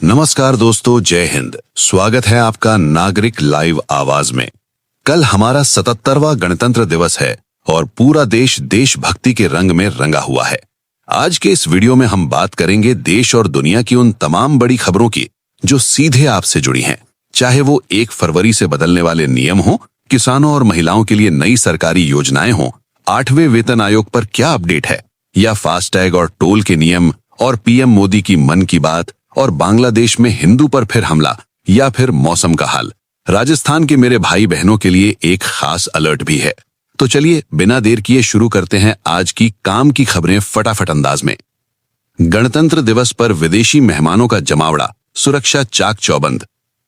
नमस्कार दोस्तों, जय हिंद। स्वागत है आपका नागरिक लाइव आवाज में। कल हमारा 77वां गणतंत्र दिवस है और पूरा देश देशभक्ति के रंग में रंगा हुआ है। आज के इस वीडियो में हम बात करेंगे देश और दुनिया की उन तमाम बड़ी खबरों की जो सीधे आपसे जुड़ी हैं, चाहे वो 1 फरवरी से बदलने वाले नियम हो, किसानों और महिलाओं के लिए नई सरकारी योजनाएं हो, 8वें वेतन आयोग पर क्या अपडेट है, या फास्टैग और टोल के नियम, और पीएम मोदी की मन की बात, और बांग्लादेश में हिंदू पर फिर हमला, या फिर मौसम का हाल। राजस्थान के मेरे भाई बहनों के लिए एक खास अलर्ट भी है। तो चलिए बिना देर किए शुरू करते हैं आज की काम की खबरें फटाफट अंदाज में। गणतंत्र दिवस पर विदेशी मेहमानों का जमावड़ा, सुरक्षा चाक चौबंद।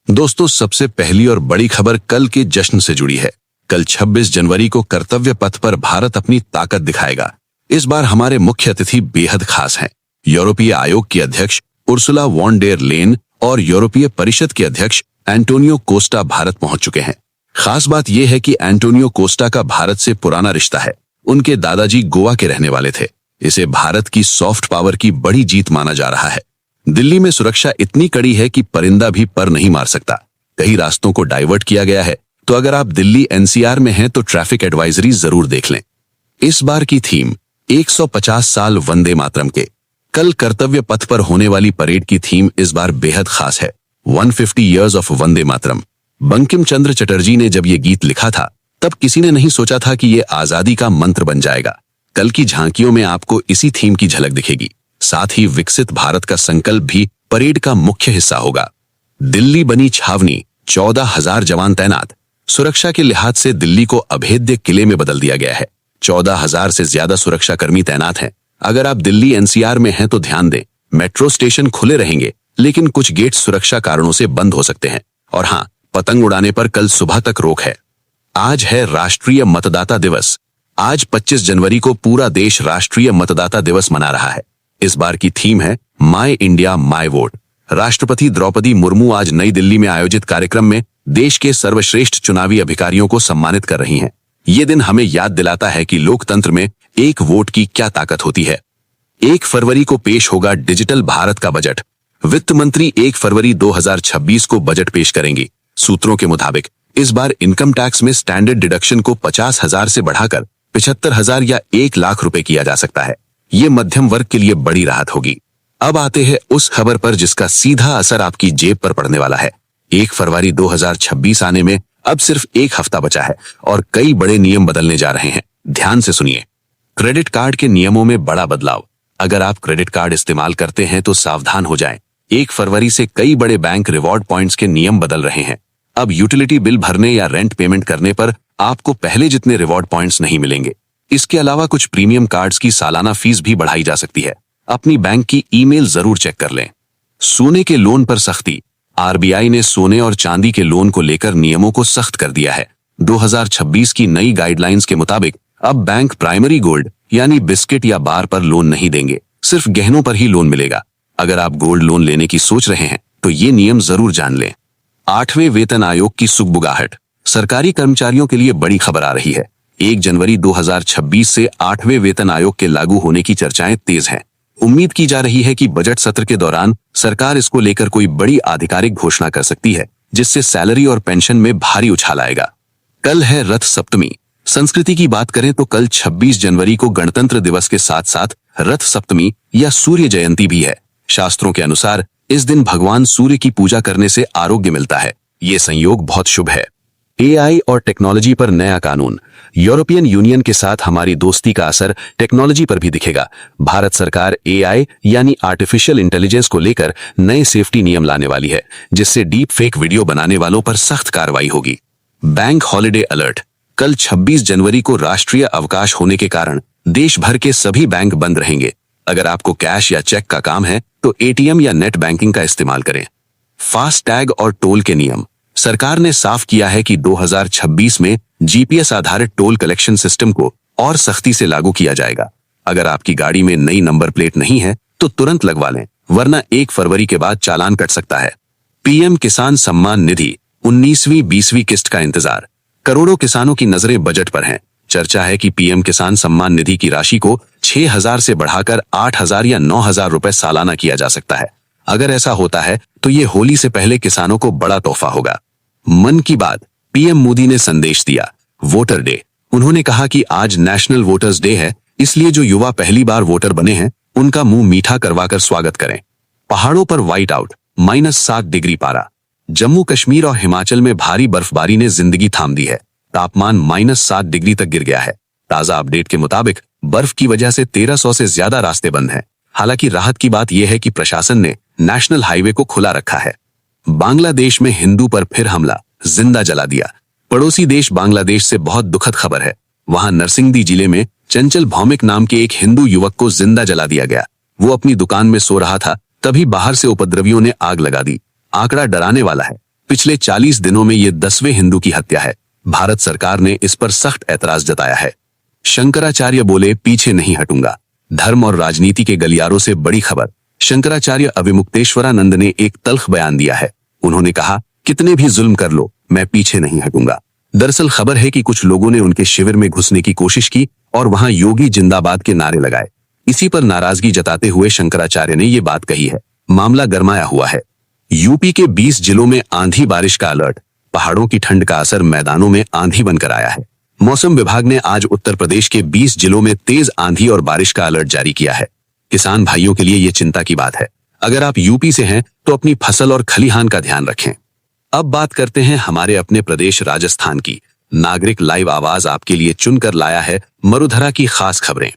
दोस्तों, सबसे पहली और बड़ी खबर कल के जश्न से जुड़ी है। कल 26 जनवरी को कर्तव्य पथ पर भारत अपनी ताकत दिखाएगा। इस बार हमारे मुख्य अतिथि बेहद खास हैं। यूरोपीय आयोग की अध्यक्ष उर्सुला वॉन डेर लेन और यूरोपीय परिषद के अध्यक्ष एंटोनियो कोस्टा भारत पहुंच चुके हैं। खास बात यह है कि एंटोनियो कोस्टा का भारत से पुराना रिश्ता है। उनके दादाजी गोवा के रहने वाले थे। इसे भारत की सॉफ्ट पावर की बड़ी जीत माना जा रहा है। दिल्ली में सुरक्षा इतनी कड़ी है कि परिंदा भी पर नहीं मार सकता। कई रास्तों को डाइवर्ट किया गया है, तो अगर आप दिल्ली एनसीआर में हैं तो ट्रैफिक एडवाइजरी जरूर देख लें। इस बार की थीम 150 साल वंदे मातरम के। कल कर्तव्य पथ पर होने वाली परेड की थीम इस बार बेहद खास है, 150 ईयर्स ऑफ वंदे मातरम। बंकिम चंद्र चटर्जी ने जब ये गीत लिखा था तब किसी ने नहीं सोचा था कि ये आजादी का मंत्र बन जाएगा। कल की झांकियों में आपको इसी थीम की झलक दिखेगी। साथ ही विकसित भारत का संकल्प भी परेड का मुख्य हिस्सा होगा। दिल्ली बनी छावनी, 14,000 जवान तैनात। सुरक्षा के लिहाज से दिल्ली को अभेद्य किले में बदल दिया गया है। 14,000 से ज्यादा सुरक्षाकर्मी तैनात हैं। अगर आप दिल्ली एनसीआर में हैं तो ध्यान दें, मेट्रो स्टेशन खुले रहेंगे, लेकिन कुछ गेट सुरक्षा कारणों से बंद हो सकते हैं। और हाँ, पतंग उड़ाने पर कल सुबह तक रोक है। आज है राष्ट्रीय मतदाता दिवस। आज 25 जनवरी को पूरा देश राष्ट्रीय मतदाता दिवस मना रहा है। इस बार की थीम है माय इंडिया माय वोट। राष्ट्रपति द्रौपदी मुर्मू आज नई दिल्ली में आयोजित कार्यक्रम में देश के सर्वश्रेष्ठ चुनावी अधिकारियों को सम्मानित कर रही हैं। ये दिन हमें याद दिलाता है कि लोकतंत्र में एक वोट की क्या ताकत होती है। 1 फरवरी को पेश होगा डिजिटल भारत का बजट। वित्त मंत्री 1 फरवरी 2026 को बजट पेश करेंगी। सूत्रों के मुताबिक इस बार इनकम टैक्स में स्टैंडर्ड डिडक्शन को 50,000 से बढ़ाकर 75,000 या 1 लाख रुपए किया जा सकता है। ये मध्यम वर्ग के लिए बड़ी राहत होगी। अब आते हैं उस खबर पर जिसका सीधा असर आपकी जेब पर पड़ने वाला है। 1 फरवरी 2026 आने में अब सिर्फ 1 हफ्ता बचा है और कई बड़े नियम बदलने जा रहे हैं। ध्यान से सुनिए। क्रेडिट कार्ड के नियमों में बड़ा बदलाव। अगर आप क्रेडिट कार्ड इस्तेमाल करते हैं तो सावधान हो जाएं। 1 फरवरी से कई बड़े बैंक रिवॉर्ड पॉइंट्स के नियम बदल रहे हैं। अब यूटिलिटी बिल भरने या रेंट पेमेंट करने पर आपको पहले जितने रिवॉर्ड पॉइंट्स नहीं मिलेंगे। इसके अलावा कुछ प्रीमियम कार्ड्स की सालाना फीस भी बढ़ाई जा सकती है। अपनी बैंक की ईमेल जरूर चेक कर लें। सोने के लोन पर सख्ती। आरबीआई ने सोने और चांदी के लोन को लेकर नियमों को सख्त कर दिया है। 2026 की नई गाइडलाइंस के मुताबिक अब बैंक प्राइमरी गोल्ड यानी बिस्किट या बार पर लोन नहीं देंगे, सिर्फ गहनों पर ही लोन मिलेगा। अगर आप गोल्ड लोन लेने की सोच रहे हैं तो ये नियम जरूर जान लें। 8वें वेतन आयोग की सुगबुगाहट। सरकारी कर्मचारियों के लिए बड़ी खबर आ रही है। 1 जनवरी 2026 से 8वें वेतन आयोग के लागू होने की चर्चाएं तेज हैं। उम्मीद की जा रही है कि बजट सत्र के दौरान सरकार इसको लेकर कोई बड़ी आधिकारिक घोषणा कर सकती है, जिससे सैलरी और पेंशन में भारी उछाल आएगा। कल है रथ सप्तमी। संस्कृति की बात करें तो कल 26 जनवरी को गणतंत्र दिवस के साथ साथ रथ सप्तमी या सूर्य जयंती भी है। शास्त्रों के अनुसार इस दिन भगवान सूर्य की पूजा करने से आरोग्य मिलता है। ये संयोग बहुत शुभ है। एआई और टेक्नोलॉजी पर नया कानून। यूरोपियन यूनियन के साथ हमारी दोस्ती का असर टेक्नोलॉजी पर भी दिखेगा। भारत सरकार एआई यानी आर्टिफिशियल इंटेलिजेंस को लेकर नए सेफ्टी नियम लाने वाली है, जिससे डीप फेक वीडियो बनाने वालों पर सख्त कार्रवाई होगी। Bank holiday alert. कल 26 जनवरी को राष्ट्रीय अवकाश होने के कारण देश भर के सभी बैंक बंद रहेंगे। अगर आपको कैश या चेक का काम है तो एटीएम या नेट बैंकिंग का इस्तेमाल करें। फास्टैग और टोल के नियम। सरकार ने साफ किया है कि 2026 में जीपीएस आधारित टोल कलेक्शन सिस्टम को और सख्ती से लागू किया जाएगा। अगर आपकी गाड़ी में नई नंबर प्लेट नहीं है तो तुरंत लगवा लें, वरना 1 फरवरी के बाद चालान कट सकता है। पीएम किसान सम्मान निधि 19वीं 20वीं किस्त का इंतजार। करोड़ों किसानों की नजरें बजट पर हैं। चर्चा है कि पीएम किसान सम्मान निधि की राशि को 6,000 से बढ़ाकर 8,000 या 9,000 रुपए सालाना किया जा सकता है। अगर ऐसा होता है तो ये होली से पहले किसानों को बड़ा तोहफा होगा। मन की बात, पीएम मोदी ने संदेश दिया, वोटर डे। उन्होंने कहा कि आज नेशनल वोटर्स डे है, इसलिए जो युवा पहली बार वोटर बने हैं उनका मुंह मीठा करवाकर स्वागत करें। पहाड़ों पर व्हाइट आउट, -7 डिग्री पारा। जम्मू कश्मीर और हिमाचल में भारी बर्फबारी ने जिंदगी थाम दी है। तापमान -7 डिग्री तक गिर गया है। ताजा अपडेट के मुताबिक बर्फ की वजह से 1300 से ज्यादा रास्ते बंद हैं। हालांकि राहत की बात यह है कि प्रशासन ने नेशनल हाईवे को खुला रखा है। बांग्लादेश में हिंदू पर फिर हमला, जिंदा जला दिया। पड़ोसी देश बांग्लादेश से बहुत दुखद खबर है। वहां नरसिंहदी जिले में चंचल भौमिक नाम के एक हिंदू युवक को जिंदा जला दिया गया। वो अपनी दुकान में सो रहा था, तभी बाहर से उपद्रवियों ने आग लगा दी। आंकड़ा डराने वाला है। पिछले 40 दिनों में ये 10वें हिंदू की हत्या है। भारत सरकार ने इस पर सख्त ऐतराज जताया है। शंकराचार्य बोले, पीछे नहीं हटूंगा। धर्म और राजनीति के गलियारों से बड़ी खबर। शंकराचार्य अविमुक्तेश्वरानंद ने एक तल्ख बयान दिया है। उन्होंने कहा, कितने भी जुल्म कर लो, मैं पीछे नहीं हटूंगा। दरअसल खबर है कि कुछ लोगों ने उनके शिविर में घुसने की कोशिश की और वहां योगी जिंदाबाद के नारे लगाए। इसी पर नाराजगी जताते हुए शंकराचार्य ने ये बात कही है। मामला गरमाया हुआ है। यूपी के 20 जिलों में आंधी बारिश का अलर्ट। पहाड़ों की ठंड का असर मैदानों में आंधी बनकर आया है। मौसम विभाग ने आज उत्तर प्रदेश के 20 जिलों में तेज आंधी और बारिश का अलर्ट जारी किया है। किसान भाइयों के लिए ये चिंता की बात है। अगर आप यूपी से हैं तो अपनी फसल और खलिहान का ध्यान रखें। अब बात करते हैं हमारे अपने प्रदेश राजस्थान की। नागरिक लाइव आवाज आपके लिए चुनकर लाया है मरुधरा की खास खबरें।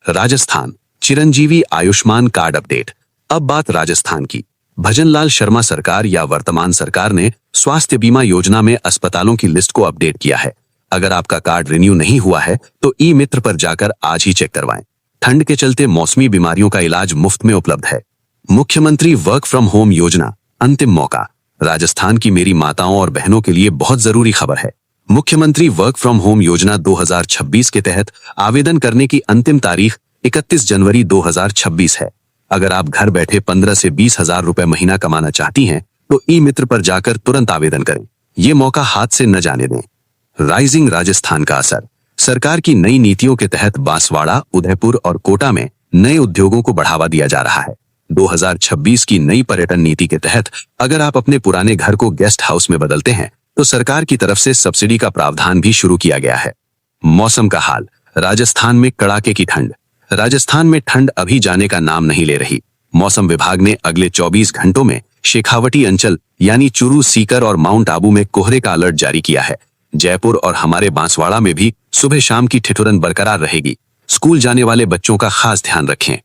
Rajasthan, Chiranjeevi Ayushman card update. अब बात राजस्थान की। भजनलाल शर्मा सरकार या वर्तमान सरकार ने स्वास्थ्य बीमा योजना में अस्पतालों की लिस्ट को अपडेट किया है। अगर आपका कार्ड रिन्यू नहीं हुआ है तो ई मित्र पर जाकर आज ही चेक करवाएं। ठंड के चलते मौसमी बीमारियों का इलाज मुफ्त में उपलब्ध है। मुख्यमंत्री वर्क फ्रॉम होम योजना, अंतिम मौका। राजस्थान की मेरी माताओं और बहनों के लिए बहुत जरूरी खबर है। मुख्यमंत्री वर्क फ्रॉम होम योजना 2026 के तहत आवेदन करने की अंतिम तारीख 31 जनवरी 2026 है। अगर आप घर बैठे 15 से 20 हजार रुपए महीना कमाना चाहती हैं तो ई मित्र पर जाकर तुरंत आवेदन करें। ये मौका हाथ से न जाने दें। राइजिंग राजस्थान का असर। सरकार की नई नीतियों के तहत बांसवाड़ा, उदयपुर और कोटा में नए उद्योगों को बढ़ावा दिया जा रहा है। 2026 की नई पर्यटन नीति के तहत अगर आप अपने पुराने घर को गेस्ट हाउस में बदलते हैं तो सरकार की तरफ से सब्सिडी का प्रावधान भी शुरू किया गया है। मौसम का हाल। राजस्थान में कड़ाके की ठंड। राजस्थान में ठंड अभी जाने का नाम नहीं ले रही। मौसम विभाग ने अगले 24 घंटों में शेखावटी अंचल यानी चुरू, सीकर और माउंट आबू में कोहरे का अलर्ट जारी किया है। जयपुर और हमारे बांसवाड़ा में भी सुबह शाम की ठिठुरन बरकरार रहेगी। स्कूल जाने वाले बच्चों का खास ध्यान रखें।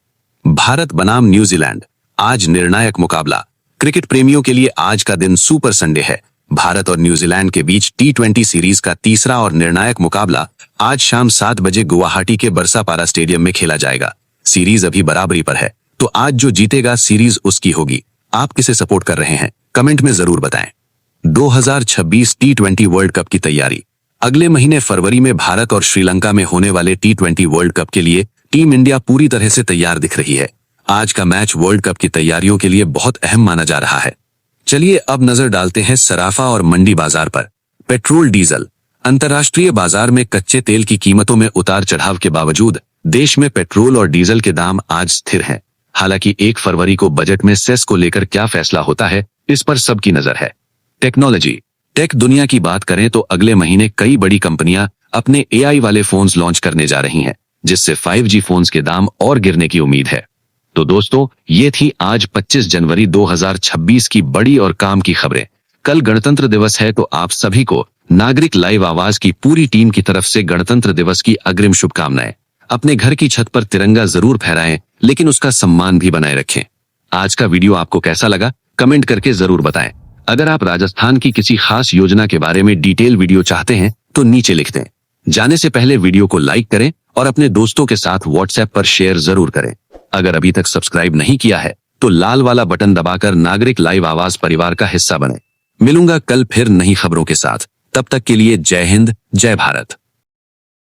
भारत बनाम न्यूजीलैंड, आज निर्णायक मुकाबला। क्रिकेट प्रेमियों के लिए आज का दिन सुपर संडे है। भारत और न्यूजीलैंड के बीच T20 सीरीज का तीसरा और निर्णायक मुकाबला आज शाम 7 बजे गुवाहाटी के बरसापारा स्टेडियम में खेला जाएगा। सीरीज अभी बराबरी पर है, तो आज जो जीतेगा सीरीज उसकी होगी। आप किसे सपोर्ट कर रहे हैं, कमेंट में जरूर बताएं। 2026 T20 वर्ल्ड कप की तैयारी। अगले महीने फरवरी में भारत और श्रीलंका में होने वाले T20 वर्ल्ड कप के लिए टीम इंडिया पूरी तरह से तैयार दिख रही है। आज का मैच वर्ल्ड कप की तैयारियों के लिए बहुत अहम माना जा रहा है। चलिए अब नजर डालते हैं सराफा और मंडी बाजार पर। Petrol diesel. अंतर्राष्ट्रीय बाजार में कच्चे तेल की कीमतों में उतार चढ़ाव के बावजूद देश में पेट्रोल और डीजल के दाम आज स्थिर हैं। हालांकि 1 फरवरी को बजट में सेस को लेकर क्या फैसला होता है, इस पर सबकी नजर है। टेक्नोलॉजी। टेक दुनिया की बात करें तो अगले महीने कई बड़ी कंपनियां अपने AI वाले फोन्स लॉन्च करने जा रही हैं, जिससे 5G फोन्स के दाम और गिरने की उम्मीद है। तो दोस्तों, ये थी आज 25 जनवरी 2026 की बड़ी और काम की खबरें। कल गणतंत्र दिवस है, तो आप सभी को नागरिक लाइव आवाज की पूरी टीम की तरफ से गणतंत्र दिवस की अग्रिम शुभकामनाएं। अपने घर की छत पर तिरंगा जरूर फहराएं, लेकिन उसका सम्मान भी बनाए रखें। आज का वीडियो आपको कैसा लगा, कमेंट करके जरूर बताएं। अगर आप राजस्थान की किसी खास योजना के बारे में डिटेल वीडियो चाहते हैं तो नीचे लिख दें। जाने से पहले वीडियो को लाइक करें और अपने दोस्तों के साथ व्हाट्सएप पर शेयर जरूर करें। अगर अभी तक सब्सक्राइब नहीं किया है तो लाल वाला बटन दबाकर नागरिक लाइव आवाज परिवार का हिस्सा बने। मिलूंगा कल फिर नई खबरों के साथ। तब तक के लिए जय हिंद, जय भारत।